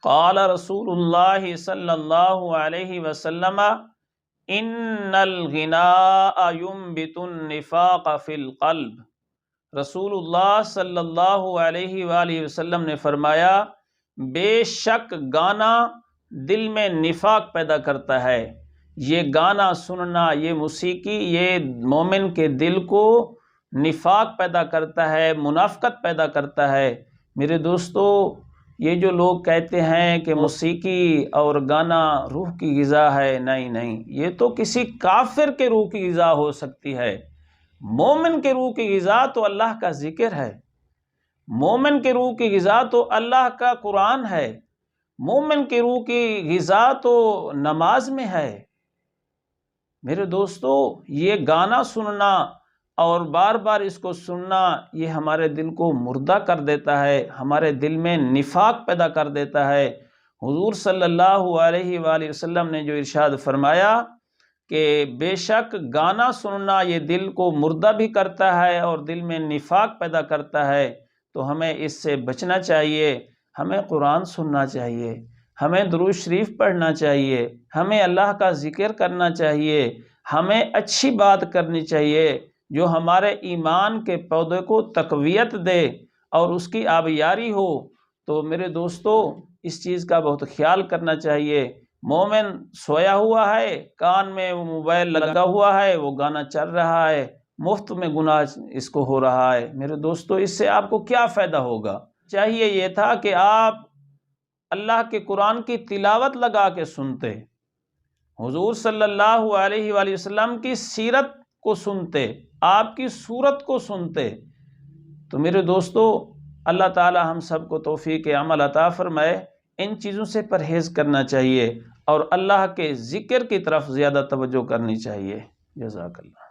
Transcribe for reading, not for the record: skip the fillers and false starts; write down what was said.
قال رسول اللہ صلی اللہ علیہ وسلم ان الغناء ينبت النفاق فی القلب۔ رسول اللہ صلی اللہ علیہ وآلہ وسلم نے فرمایا بے شک گانا دل میں نفاق پیدا کرتا ہے۔ یہ گانا سننا، یہ موسیقی، یہ مومن کے دل کو نفاق پیدا کرتا ہے، منافقت پیدا کرتا ہے۔ میرے دوستو، یہ جو لوگ کہتے ہیں کہ موسیقی اور گانا روح کی غذا ہے، نہیں، یہ تو کسی کافر کے روح کی غذا ہو سکتی ہے۔ مومن کے روح کی غذا تو اللہ کا ذکر ہے، مومن کے روح کی غذا تو اللہ کا قرآن ہے، مومن کے روح کی غذا تو نماز میں ہے۔ میرے دوستو، یہ گانا سننا اور بار بار اس کو سننا، یہ ہمارے دل کو مردہ کر دیتا ہے، ہمارے دل میں نفاق پیدا کر دیتا ہے۔ حضور صلی اللہ علیہ وآلہ وسلم نے جو ارشاد فرمایا کہ بے شک گانا سننا یہ دل کو مردہ بھی کرتا ہے اور دل میں نفاق پیدا کرتا ہے، تو ہمیں اس سے بچنا چاہیے۔ ہمیں قرآن سننا چاہیے، ہمیں درود شریف پڑھنا چاہیے، ہمیں اللہ کا ذکر کرنا چاہیے، ہمیں اچھی بات کرنی چاہیے جو ہمارے ایمان کے پودے کو تقویت دے اور اس کی آبیاری ہو۔ تو میرے دوستو، اس چیز کا بہت خیال کرنا چاہیے۔ مومن سویا ہوا ہے، کان میں وہ موبائل لگا ہوا ہے، وہ گانا چل رہا ہے، مفت میں گناہ اس کو ہو رہا ہے۔ میرے دوستو، اس سے آپ کو کیا فائدہ ہوگا؟ چاہیے یہ تھا کہ آپ اللہ کے قرآن کی تلاوت لگا کے سنتے، حضور صلی اللہ علیہ وآلہ وسلم کی سیرت کو سنتے، آپ کی صورت کو سنتے۔ تو میرے دوستو، اللہ تعالی ہم سب کو توفیق عمل عطا فرمائے۔ ان چیزوں سے پرہیز کرنا چاہیے اور اللہ کے ذکر کی طرف زیادہ توجہ کرنی چاہیے۔ جزاک اللہ۔